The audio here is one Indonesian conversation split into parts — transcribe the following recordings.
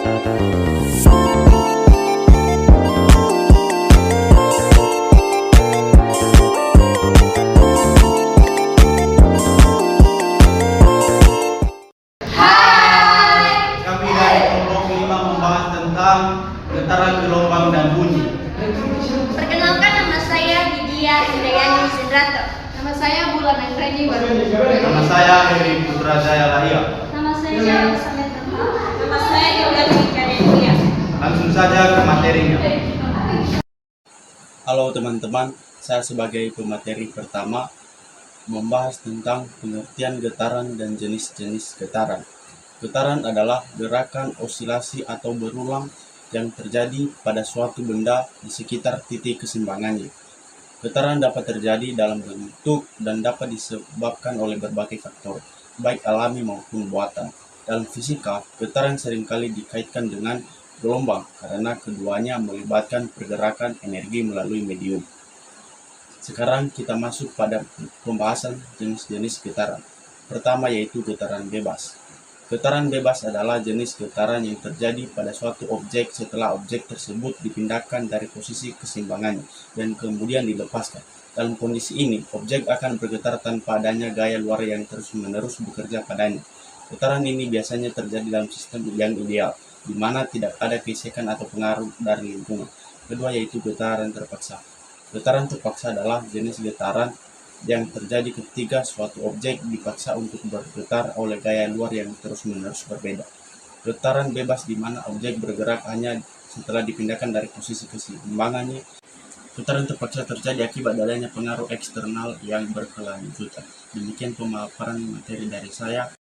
Kami dari kelompok 5 membahas tentang getaran gelombang dan bunyi. Perkenalkan, nama saya Widya Indayani Zendrato. Nama saya Bulan Anggreni Baru. Nama saya Heri Putra Jaya Lahia. Nama saya Samet Tengah. Nama saya Yoga Ika. Langsung saja ke materinya. Halo teman-teman, saya sebagai pemateri pertama membahas tentang pengertian getaran dan jenis-jenis getaran. Getaran adalah gerakan osilasi atau berulang yang terjadi pada suatu benda di sekitar titik keseimbangannya. Getaran dapat terjadi dalam bentuk dan dapat disebabkan oleh berbagai faktor, baik alami maupun buatan. Dalam fisika, getaran seringkali dikaitkan dengan gelombang karena keduanya melibatkan pergerakan energi melalui medium. Sekarang kita masuk pada pembahasan jenis-jenis getaran. Pertama yaitu getaran bebas. Getaran bebas adalah jenis getaran yang terjadi pada suatu objek setelah objek tersebut dipindahkan dari posisi keseimbangannya dan kemudian dilepaskan. Dalam kondisi ini, objek akan bergetar tanpa adanya gaya luar yang terus-menerus bekerja padanya. Getaran ini biasanya terjadi dalam sistem yang ideal, di mana tidak ada gesekan atau pengaruh dari lingkungan. Kedua yaitu getaran terpaksa. Getaran terpaksa adalah jenis getaran yang terjadi ketika suatu objek dipaksa untuk bergetar oleh gaya luar yang terus-menerus berbeda. Getaran bebas di mana objek bergerak hanya setelah dipindahkan dari posisi keseimbangannya. Getaran terpaksa terjadi akibat adanya pengaruh eksternal yang berkelanjutan. Demikian pemaparan materi dari saya.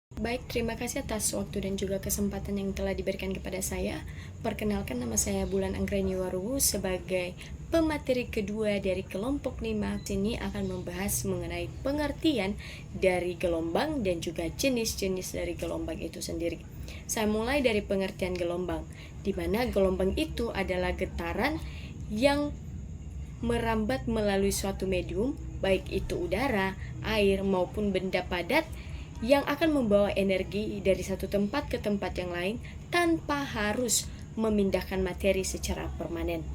Baik, terima kasih atas waktu dan juga kesempatan yang telah diberikan kepada saya. Perkenalkan, nama saya Bulan Anggreni Waruwu sebagai pemateri kedua dari kelompok 5. Ini akan membahas mengenai pengertian dari gelombang dan juga jenis-jenis dari gelombang itu sendiri. Saya mulai dari pengertian gelombang, di mana gelombang itu adalah getaran yang merambat melalui suatu medium, baik itu udara, air, maupun benda padat, yang akan membawa energi dari satu tempat ke tempat yang lain tanpa harus memindahkan materi secara permanen.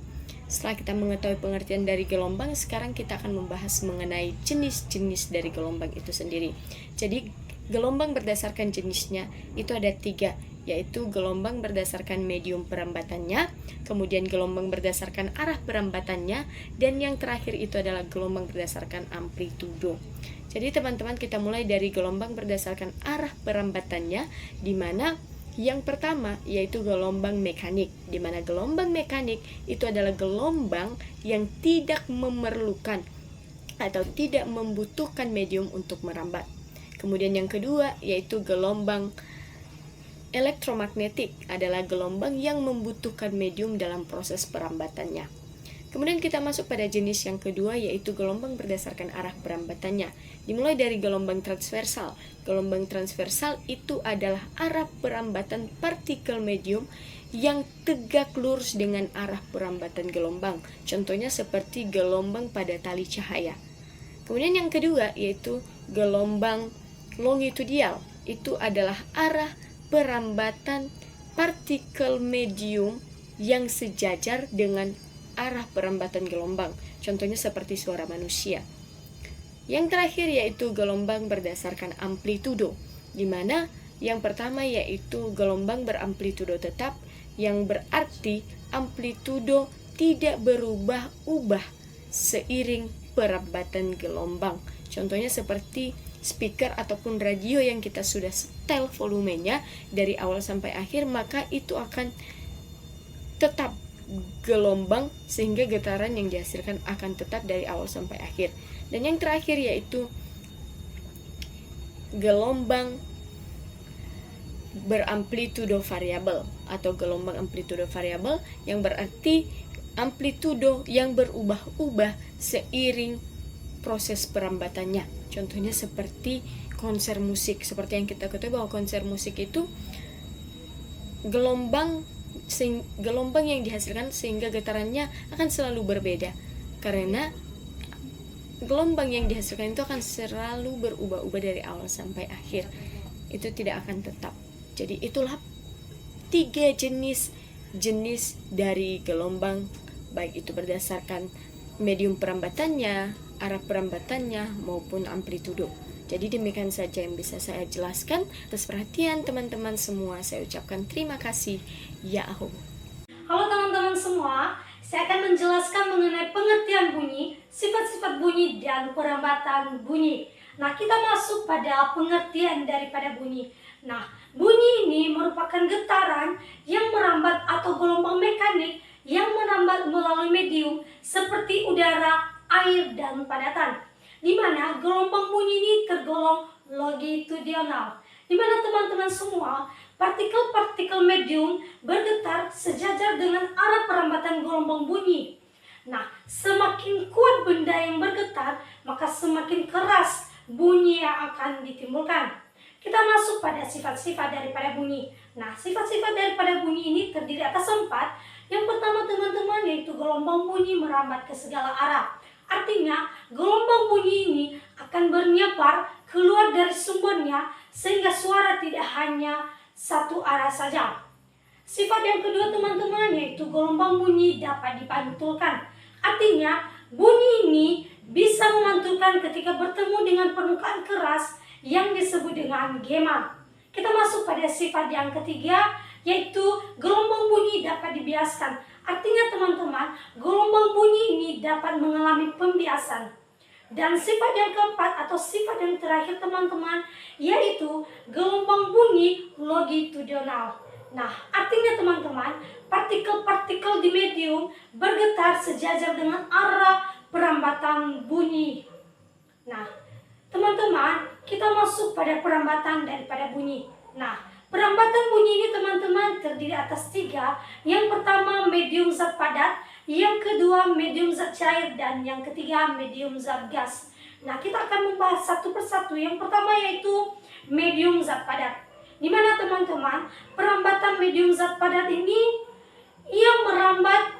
Setelah kita mengetahui pengertian dari gelombang, sekarang kita akan membahas mengenai jenis-jenis dari gelombang itu sendiri. Jadi, gelombang berdasarkan jenisnya itu ada 3, yaitu gelombang berdasarkan medium perambatannya, kemudian gelombang berdasarkan arah perambatannya, dan yang terakhir itu adalah gelombang berdasarkan amplitudo. Jadi teman-teman, kita mulai dari gelombang berdasarkan arah perambatannya, di mana yang pertama yaitu gelombang mekanik, di mana gelombang mekanik itu adalah gelombang yang tidak memerlukan atau tidak membutuhkan medium untuk merambat. Kemudian yang kedua yaitu gelombang elektromagnetik, adalah gelombang yang membutuhkan medium dalam proses perambatannya. Kemudian kita masuk pada jenis yang kedua yaitu gelombang berdasarkan arah perambatannya. Dimulai dari gelombang transversal. Gelombang transversal itu adalah arah perambatan partikel medium yang tegak lurus dengan arah perambatan gelombang. Contohnya seperti gelombang pada tali cahaya. Kemudian yang kedua yaitu gelombang longitudinal. Itu adalah arah perambatan partikel medium yang sejajar dengan arah perambatan gelombang, contohnya seperti suara manusia. Yang terakhir yaitu gelombang berdasarkan amplitudo, di mana yang pertama yaitu gelombang beramplitudo tetap, yang berarti amplitudo tidak berubah-ubah seiring perambatan gelombang. Contohnya seperti speaker ataupun radio yang kita sudah setel volumenya dari awal sampai akhir, maka itu akan tetap gelombang sehingga getaran yang dihasilkan akan tetap dari awal sampai akhir. Dan yang terakhir yaitu gelombang beramplitudo variabel atau gelombang amplitudo variabel, yang berarti amplitudo yang berubah-ubah seiring proses perambatannya. Contohnya seperti konser musik. Seperti yang kita ketahui bahwa konser musik itu gelombang yang dihasilkan sehingga getarannya akan selalu berbeda, karena gelombang yang dihasilkan itu akan selalu berubah-ubah dari awal sampai akhir, itu tidak akan tetap. Jadi itulah 3 jenis dari gelombang, baik itu berdasarkan medium perambatannya, arah perambatannya, maupun amplitudo. Jadi demikian saja yang bisa saya jelaskan. Atas perhatian teman-teman semua, saya ucapkan terima kasih. Yahoo. Halo teman-teman semua, saya akan menjelaskan mengenai pengertian bunyi, sifat-sifat bunyi, dan perambatan bunyi. Nah, kita masuk pada pengertian daripada bunyi. Nah, bunyi ini merupakan getaran yang merambat atau gelombang mekanik yang merambat melalui medium seperti udara, air, dan padatan. Di mana gelombang bunyi ini tergolong longitudinal. Di mana teman-teman semua, partikel-partikel medium bergetar sejajar dengan arah perambatan gelombang bunyi. Nah, semakin kuat benda yang bergetar, maka semakin keras bunyi yang akan ditimbulkan. Kita masuk pada sifat-sifat daripada bunyi. Nah, sifat-sifat daripada bunyi ini terdiri atas 4. Yang pertama teman-teman, yaitu gelombang bunyi merambat ke segala arah. Artinya, gelombang bunyi ini akan bernyebar keluar dari sumbernya sehingga suara tidak hanya satu arah saja. Sifat yang kedua teman-teman, yaitu gelombang bunyi dapat dipantulkan. Artinya, bunyi ini bisa memantulkan ketika bertemu dengan permukaan keras yang disebut dengan gema. Kita masuk pada sifat yang ketiga, yaitu gelombang bunyi dapat dibiaskan. Artinya teman-teman, gelombang bunyi ini dapat mengalami pembiasan. Dan sifat yang keempat atau sifat yang terakhir teman-teman, yaitu gelombang bunyi longitudinal. Nah, artinya teman-teman, partikel-partikel di medium bergetar sejajar dengan arah perambatan bunyi. Nah, teman-teman, kita masuk pada perambatan daripada bunyi. Nah, perambatan bunyi ini teman-teman terdiri atas 3. Yang pertama medium zat padat, yang kedua medium zat cair, dan yang ketiga medium zat gas. Nah, kita akan membahas satu persatu. Yang pertama yaitu medium zat padat. Di mana teman-teman, perambatan medium zat padat ini ia merambat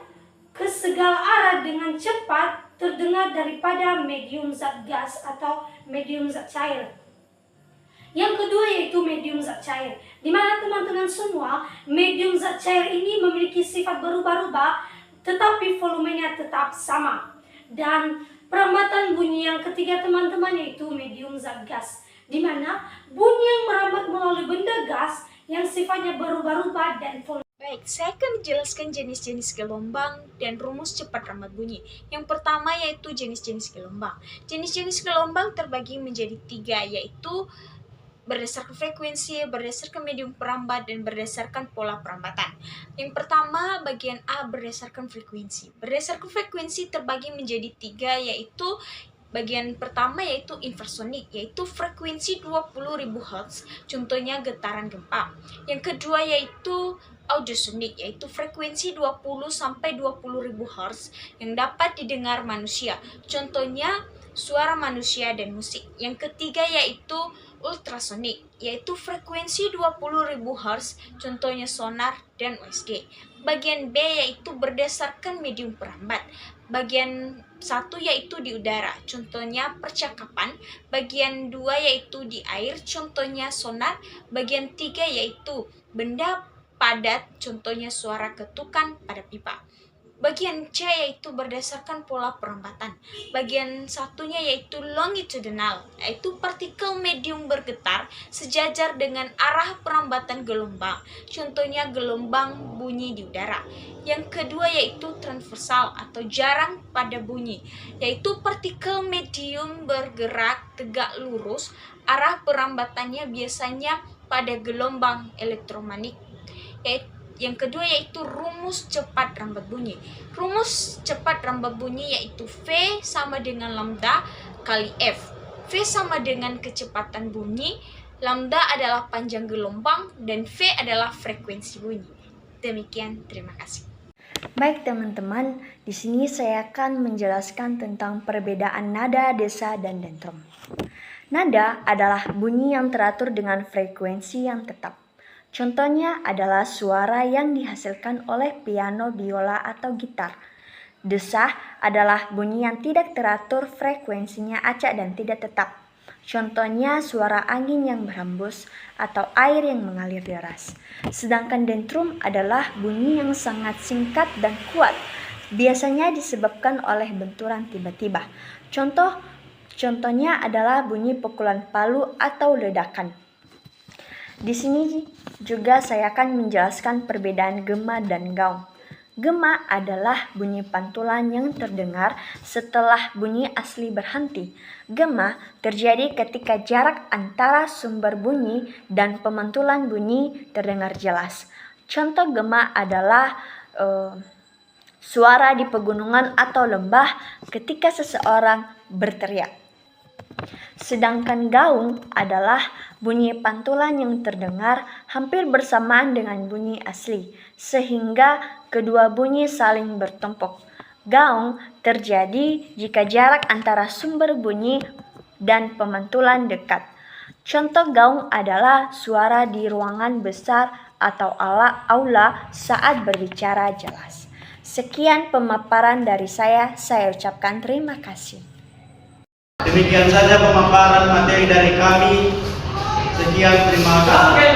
ke segala arah dengan cepat terdengar daripada medium zat gas atau medium zat cair. Yang kedua yaitu medium zat cair. Di mana teman-teman semua, medium zat cair ini memiliki sifat berubah-ubah tetapi volumenya tetap sama. Dan perambatan bunyi yang ketiga teman-teman yaitu medium zat gas. Di mana bunyi yang merambat melalui benda gas yang sifatnya berubah-ubah dan volume. Baik, saya akan menjelaskan jenis-jenis gelombang dan rumus cepat rambat bunyi. Yang pertama yaitu jenis-jenis gelombang. Jenis-jenis gelombang terbagi menjadi 3, yaitu berdasarkan frekuensi, berdasarkan medium perambat, dan berdasarkan pola perambatan. Yang pertama, bagian A berdasarkan frekuensi. Berdasarkan frekuensi terbagi menjadi 3, yaitu bagian pertama yaitu infrasonik, yaitu frekuensi 20.000 Hz, contohnya getaran gempa. Yang kedua yaitu audiosonik, yaitu frekuensi 20 sampai 20.000 Hz yang dapat didengar manusia, contohnya suara manusia dan musik. Yang ketiga yaitu ultrasonik, yaitu frekuensi 20.000 Hz, contohnya sonar dan USG. Bagian B yaitu berdasarkan medium perambat. Bagian 1 yaitu di udara, contohnya percakapan. Bagian 2 yaitu di air, contohnya sonar. Bagian 3 yaitu benda padat, contohnya suara ketukan pada pipa. Bagian C yaitu berdasarkan pola perambatan. Bagian satunya yaitu longitudinal, yaitu partikel medium bergetar sejajar dengan arah perambatan gelombang, contohnya gelombang bunyi di udara. Yang kedua yaitu transversal atau jarang pada bunyi, yaitu partikel medium bergerak tegak lurus, arah perambatannya biasanya pada gelombang elektromagnetik. Yang kedua yaitu rumus cepat rambat bunyi. Rumus cepat rambat bunyi yaitu V sama dengan lambda kali F. V sama dengan kecepatan bunyi, lambda adalah panjang gelombang, dan V adalah frekuensi bunyi. Demikian, terima kasih. Baik teman-teman, di sini saya akan menjelaskan tentang perbedaan nada, desa, dan dendrom. Nada adalah bunyi yang teratur dengan frekuensi yang tetap. Contohnya adalah suara yang dihasilkan oleh piano, biola, atau gitar. Desah adalah bunyi yang tidak teratur, frekuensinya acak dan tidak tetap. Contohnya suara angin yang berhembus atau air yang mengalir deras. Sedangkan dentrum adalah bunyi yang sangat singkat dan kuat, biasanya disebabkan oleh benturan tiba-tiba. Contohnya adalah bunyi pukulan palu atau ledakan. Di sini juga saya akan menjelaskan perbedaan gema dan gaung. Gema adalah bunyi pantulan yang terdengar setelah bunyi asli berhenti. Gema terjadi ketika jarak antara sumber bunyi dan pemantulan bunyi terdengar jelas. Contoh gema adalah suara di pegunungan atau lembah ketika seseorang berteriak. Sedangkan gaung adalah bunyi pantulan yang terdengar hampir bersamaan dengan bunyi asli, sehingga kedua bunyi saling bertumpuk. Gaung terjadi jika jarak antara sumber bunyi dan pemantulan dekat. Contoh gaung adalah suara di ruangan besar atau aula saat berbicara jelas. Sekian pemaparan dari saya ucapkan terima kasih. Demikian saja pemaparan materi dari kami. Sekian, terima kasih.